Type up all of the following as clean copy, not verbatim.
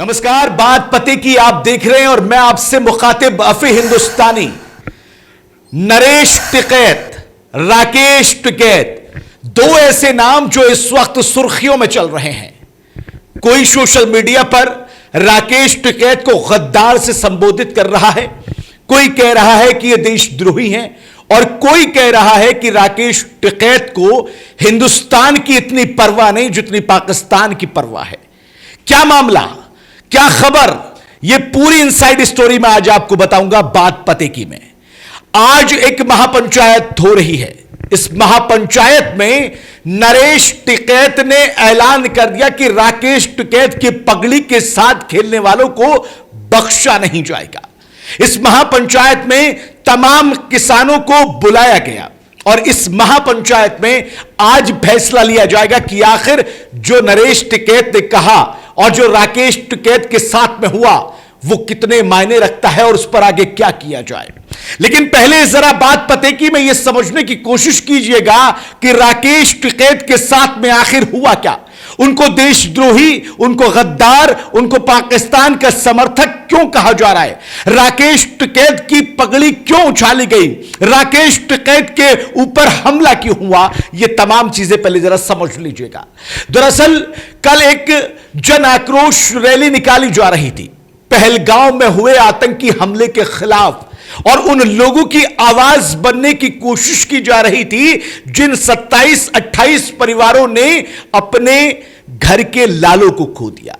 नमस्कार, बात पते की आप देख रहे हैं और मैं आपसे मुखातिब अफी हिंदुस्तानी। नरेश टिकैत, राकेश टिकैत, दो ऐसे नाम जो इस वक्त सुर्खियों में चल रहे हैं। कोई सोशल मीडिया पर राकेश टिकैत को गद्दार से संबोधित कर रहा है, कोई कह रहा है कि यह देशद्रोही हैं और कोई कह रहा है कि राकेश टिकैत को हिंदुस्तान की इतनी परवाह नहीं जितनी पाकिस्तान की परवाह है। क्या मामला, क्या खबर, यह पूरी इनसाइड स्टोरी में आज आपको बताऊंगा बात पते की में। आज एक महापंचायत हो रही है। इस महापंचायत में नरेश टिकैत ने ऐलान कर दिया कि राकेश टिकैत की पगड़ी के साथ खेलने वालों को बख्शा नहीं जाएगा। इस महापंचायत में तमाम किसानों को बुलाया गया और इस महापंचायत में आज फैसला लिया जाएगा कि आखिर जो नरेश टिकैत ने कहा और जो राकेश टिकैत के साथ में हुआ वो कितने मायने रखता है और उस पर आगे क्या किया जाए। लेकिन पहले जरा बात पते की में यह समझने की कोशिश कीजिएगा कि राकेश टिकैत के साथ में आखिर हुआ क्या। उनको देशद्रोही, उनको गद्दार, उनको पाकिस्तान का समर्थक क्यों कहा जा रहा है। राकेश टिकैत की पगड़ी क्यों उछाली गई, राकेश टिकैत के ऊपर हमला क्यों हुआ, यह तमाम चीजें पहले जरा समझ लीजिएगा। दरअसल कल एक जन आक्रोश रैली निकाली जा रही थी पहलगांव में हुए आतंकी हमले के खिलाफ, और उन लोगों की आवाज बनने की कोशिश की जा रही थी जिन 27-28 परिवारों ने अपने घर के लालों को खो दिया,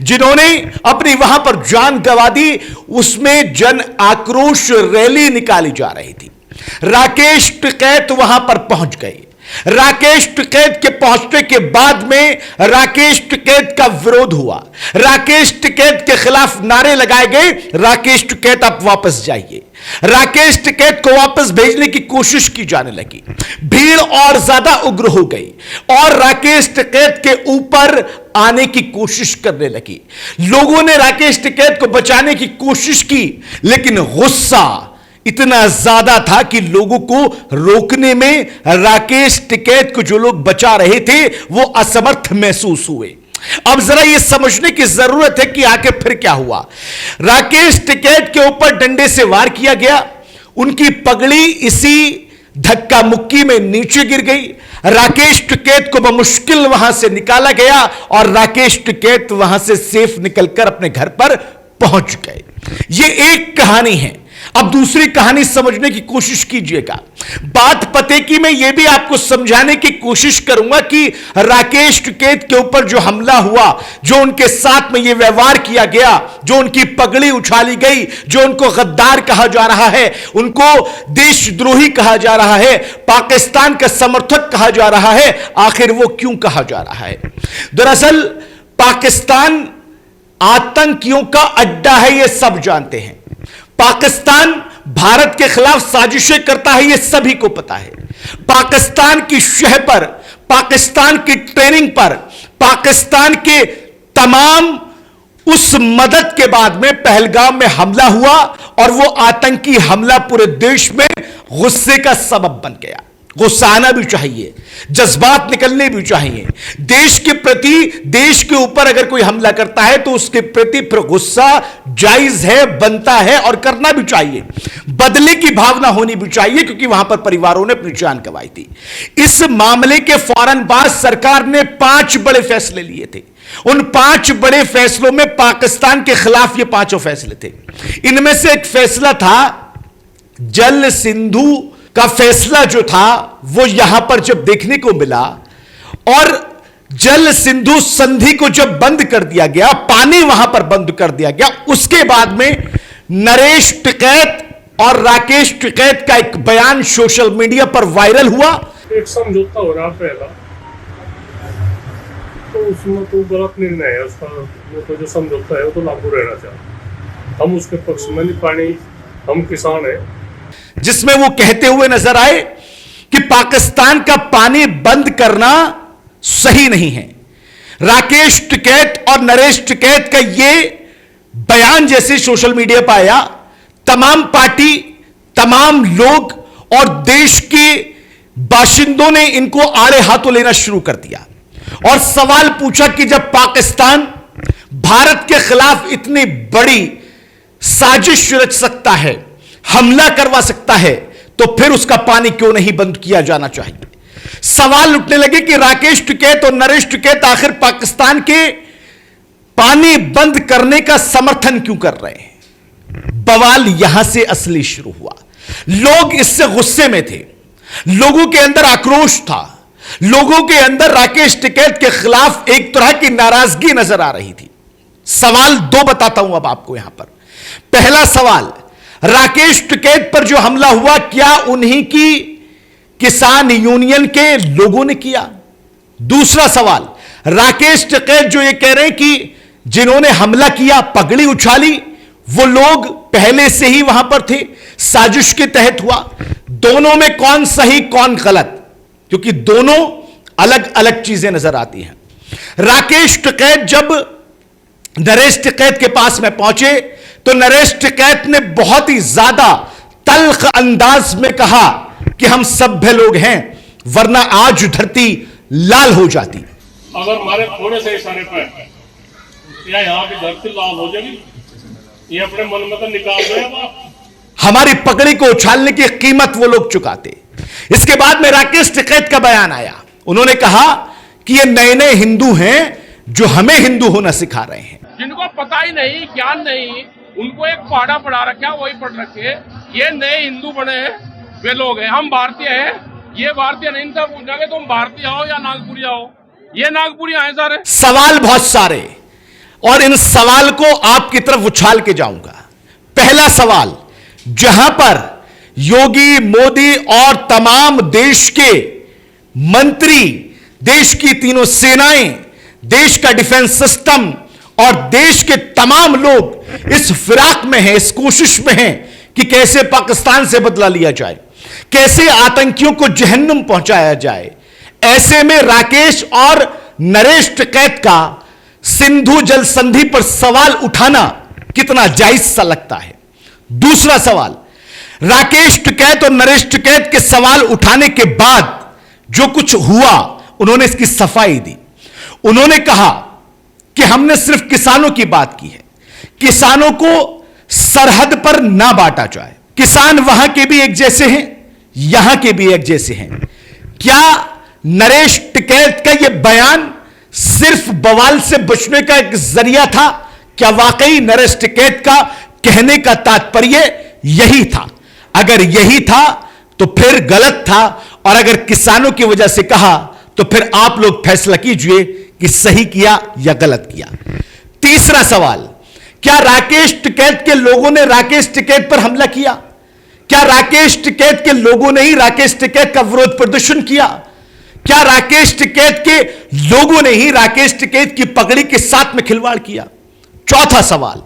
जिन्होंने अपनी वहां पर जान गंवा दी। उसमें जन आक्रोश रैली निकाली जा रही थी। राकेश टिकैत वहां पर पहुंच गए। राकेश टिकैत के पहुंचने के बाद में राकेश टिकैत का विरोध हुआ, राकेश टिकैत के खिलाफ नारे लगाए गए, राकेश टिकैत आप वापस जाइए। राकेश टिकैत को वापस भेजने की कोशिश की जाने लगी। भीड़ और ज्यादा उग्र हो गई और राकेश टिकैत के ऊपर आने की कोशिश करने लगी। लोगों ने राकेश टिकैत को बचाने की कोशिश की, लेकिन गुस्सा इतना ज्यादा था कि लोगों को रोकने में राकेश टिकैत को जो लोग बचा रहे थे वो असमर्थ महसूस हुए। अब जरा यह समझने की जरूरत है कि आखिर फिर क्या हुआ। राकेश टिकैत के ऊपर डंडे से वार किया गया, उनकी पगड़ी इसी धक्का मुक्की में नीचे गिर गई। राकेश टिकैत को बमुश्किल वहां से निकाला गया और राकेश टिकैत वहां से सेफ निकलकर अपने घर पर पहुंच गए। यह एक कहानी है। अब दूसरी कहानी समझने की कोशिश कीजिएगा। बात पते की मैं यह भी आपको समझाने की कोशिश करूंगा कि राकेश टिकैत के ऊपर जो हमला हुआ, जो उनके साथ में यह व्यवहार किया गया, जो उनकी पगड़ी उछाली गई, जो उनको गद्दार कहा जा रहा है, उनको देशद्रोही कहा जा रहा है, पाकिस्तान का समर्थक कहा जा रहा है, आखिर वो क्यों कहा जा रहा है। दरअसल पाकिस्तान आतंकियों का अड्डा है, यह सब जानते हैं। पाकिस्तान भारत के खिलाफ साजिशें करता है, यह सभी को पता है। पाकिस्तान की शह पर, पाकिस्तान की ट्रेनिंग पर, पाकिस्तान के तमाम उस मदद के बाद में पहलगाम में हमला हुआ और वो आतंकी हमला पूरे देश में गुस्से का सबब बन गया। गुस्सा आना भी चाहिए, जज्बात निकलने भी चाहिए। देश के प्रति, देश के ऊपर अगर कोई हमला करता है तो उसके प्रति फिर गुस्सा जायज है, बनता है और करना भी चाहिए। बदले की भावना होनी भी चाहिए क्योंकि वहां पर परिवारों ने अपनी जान गंवाई थी। इस मामले के फौरन बाद सरकार ने 5 बड़े फैसले लिए थे। उन 5 बड़े फैसलों में पाकिस्तान के खिलाफ ये 5 फैसले थे। इनमें से एक फैसला था जल सिंधु का फैसला जो था वो यहां पर जब देखने को मिला और जल सिंधु संधि को जब बंद कर दिया गया, पानी वहां पर बंद कर दिया गया, उसके बाद में नरेश टिकैत और राकेश टिकैत का एक बयान सोशल मीडिया पर वायरल हुआ। एक समझौता हो रहा पहला, तो उसमें तो गलत निर्णय है उसका। वो तो जो समझौता है वो तो लागू रहना चाहिए। हम उसके पक्ष में नहीं, पानी हम किसान हैं। जिसमें वो कहते हुए नजर आए कि पाकिस्तान का पानी बंद करना सही नहीं है। राकेश टिकैत और नरेश टिकैत का यह बयान जैसे सोशल मीडिया पर आया, तमाम पार्टी, तमाम लोग और देश के बाशिंदों ने इनको आड़े हाथों लेना शुरू कर दिया और सवाल पूछा कि जब पाकिस्तान भारत के खिलाफ इतनी बड़ी साजिश रच सकता है, हमला करवा सकता है, तो फिर उसका पानी क्यों नहीं बंद किया जाना चाहिए? सवाल उठने लगे कि राकेश टिकैत और नरेश टिकैत आखिर पाकिस्तान के पानी बंद करने का समर्थन क्यों कर रहे हैं? बवाल यहां से असली शुरू हुआ। लोग इससे गुस्से में थे, लोगों के अंदर आक्रोश था, लोगों के अंदर राकेश टिकैत के खिलाफ एक तरह की नाराजगी नजर आ रही थी। सवाल दो बताता हूं अब आपको यहां पर। पहला सवाल, राकेश टिकैत पर जो हमला हुआ, क्या उन्हीं की किसान यूनियन के लोगों ने किया? दूसरा सवाल, राकेश टिकैत जो ये कह रहे हैं कि जिन्होंने हमला किया, पगड़ी उछाली, वो लोग पहले से ही वहां पर थे, साजिश के तहत हुआ। दोनों में कौन सही कौन गलत? क्योंकि दोनों अलग अलग चीजें नजर आती हैं। राकेश टिकैत जब नरेश टिकैत के पास में पहुंचे तो नरेश टिकैत ने बहुत ही ज्यादा तल्ख अंदाज में कहा कि हम सभ्य लोग हैं, वरना आज धरती लाल हो जाती। अगर हमारे थोड़े से इशारे पर या यहाँ की धरती लाल हो जाएगी, ये अपने मन में तो निकाल रहे हैं। हमारी पगड़ी को उछालने की कीमत वो लोग चुकाते। इसके बाद में राकेश टिकैत का बयान आया। उन्होंने कहा कि ये नए नए हिंदू हैं जो हमें हिंदू होना सिखा रहे हैं। जिनको पता ही नहीं, ज्ञान नहीं, उनको एक पहाड़ा पढ़ा रखा, वही पढ़ रखे, ये नए हिंदू बने हैं, वे लोग हैं। हम भारतीय हैं, ये भारतीय नहीं था। पूछा तुम भारतीय हो या नागपुरी हो? ये नागपुरी आए सारे। सवाल बहुत सारे, और इन सवाल को आपकी तरफ उछाल के जाऊंगा। पहला सवाल, जहां पर योगी, मोदी और तमाम देश के मंत्री, देश की तीनों सेनाएं, देश का डिफेंस सिस्टम और देश के तमाम लोग इस फिराक में हैं, इस कोशिश में हैं कि कैसे पाकिस्तान से बदला लिया जाए, कैसे आतंकियों को जहन्नुम पहुंचाया जाए। ऐसे में राकेश और नरेश टिकैत का सिंधु जल संधि पर सवाल उठाना कितना जायज सा लगता है। दूसरा सवाल, राकेश टिकैत और नरेश टिकैत के सवाल उठाने के बाद जो कुछ हुआ, उन्होंने इसकी सफाई दी। उन्होंने कहा कि हमने सिर्फ किसानों की बात की है, किसानों को सरहद पर ना बांटा जाए। किसान वहां के भी एक जैसे हैं, यहां के भी एक जैसे हैं। क्या नरेश टिकैत का यह बयान सिर्फ बवाल से बचने का एक जरिया था? क्या वाकई नरेश टिकैत का कहने का तात्पर्य यही था? अगर यही था तो फिर गलत था, और अगर किसानों की वजह से कहा तो फिर आप लोग फैसला कीजिए कि सही किया या गलत किया। तीसरा सवाल, क्या राकेश टिकैत के लोगों ने राकेश टिकैत पर हमला किया? क्या राकेश टिकैत के लोगों ने ही राकेश टिकैत का विरोध प्रदर्शन किया? क्या राकेश टिकैत के लोगों ने ही राकेश टिकैत की पगड़ी के साथ में खिलवाड़ किया? चौथा सवाल,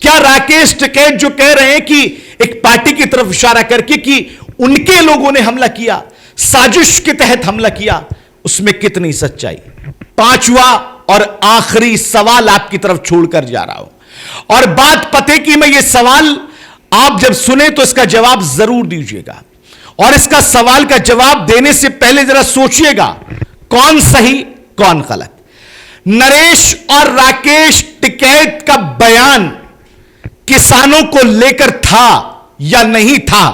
क्या राकेश टिकैत जो कह रहे हैं कि एक पार्टी की तरफ इशारा करके कि उनके लोगों ने हमला किया, साजिश के तहत हमला किया, उसमें कितनी सच्चाई? पांचवा और आखिरी सवाल आपकी तरफ छोड़कर जा रहा हूं, और बात पते की मैं ये सवाल आप जब सुने तो इसका जवाब जरूर दीजिएगा, और इसका सवाल का जवाब देने से पहले जरा सोचिएगा कौन सही कौन गलत। नरेश और राकेश टिकैत का बयान किसानों को लेकर था या नहीं था,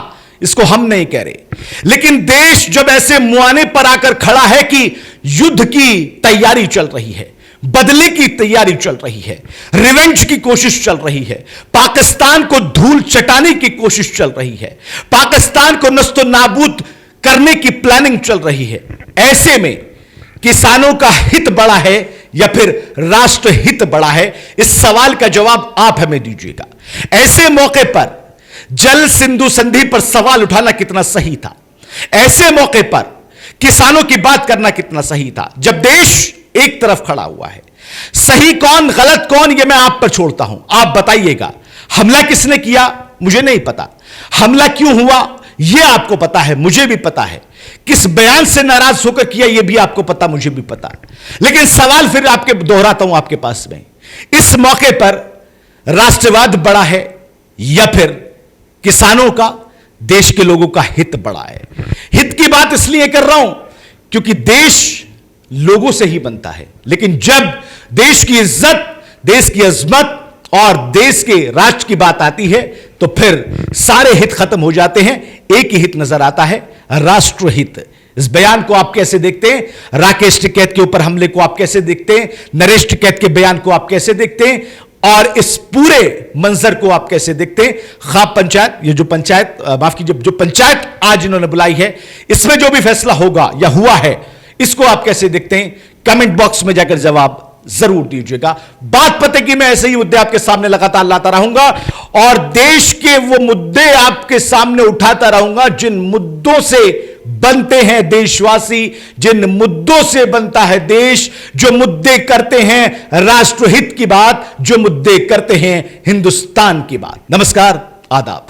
इसको हम नहीं कह रहे, लेकिन देश जब ऐसे मुआने पर आकर खड़ा है कि युद्ध की तैयारी चल रही है, बदले की तैयारी चल रही है, रिवेंज की कोशिश चल रही है, पाकिस्तान को धूल चटाने की कोशिश चल रही है, पाकिस्तान को नस्तो नाबूद करने की प्लानिंग चल रही है, ऐसे में किसानों का हित बड़ा है या फिर राष्ट्र हित बड़ा है? इस सवाल का जवाब आप हमें दीजिएगा। ऐसे मौके पर जल सिंधु संधि पर सवाल उठाना कितना सही था? ऐसे मौके पर किसानों की बात करना कितना सही था, जब देश एक तरफ खड़ा हुआ है? सही कौन गलत कौन, यह मैं आप पर छोड़ता हूं, आप बताइएगा। हमला किसने किया मुझे नहीं पता, हमला क्यों हुआ यह आपको पता है, मुझे भी पता है, किस बयान से नाराज होकर किया यह भी आपको पता, मुझे भी पता। लेकिन सवाल फिर आपके दोहराता हूं आपके पास में, इस मौके पर राष्ट्रवाद बड़ा है या फिर किसानों का, देश के लोगों का हित बड़ा है? हित की बात इसलिए कर रहा हूं क्योंकि देश लोगों से ही बनता है, लेकिन जब देश की इज्जत देश की अजमत और देश के राष्ट्र की बात आती है तो फिर सारे हित खत्म हो जाते हैं, एक ही हित नजर आता है, राष्ट्रहित। इस बयान को आप कैसे देखते हैं? राकेश टिकैत के ऊपर हमले को आप कैसे देखते हैं? नरेश टिकैत के बयान को आप कैसे देखते हैं? और इस पूरे मंजर को आप कैसे देखते हैं? खाप पंचायत, ये जो पंचायत, माफ कीजिए, जो पंचायत आज इन्होंने बुलाई है, इसमें जो भी फैसला होगा या हुआ है, इसको आप कैसे देखते हैं? कमेंट बॉक्स में जाकर जवाब जरूर दीजिएगा। बात पते की मैं ऐसे ही मुद्दे आपके सामने लगातार लाता रहूंगा और देश के वो मुद्दे आपके सामने उठाता रहूंगा जिन मुद्दों से बनते हैं देशवासी, जिन मुद्दों से बनता है देश, जो मुद्दे करते हैं राष्ट्रहित की बात, जो मुद्दे करते हैं हिंदुस्तान की बात। नमस्कार, आदाब।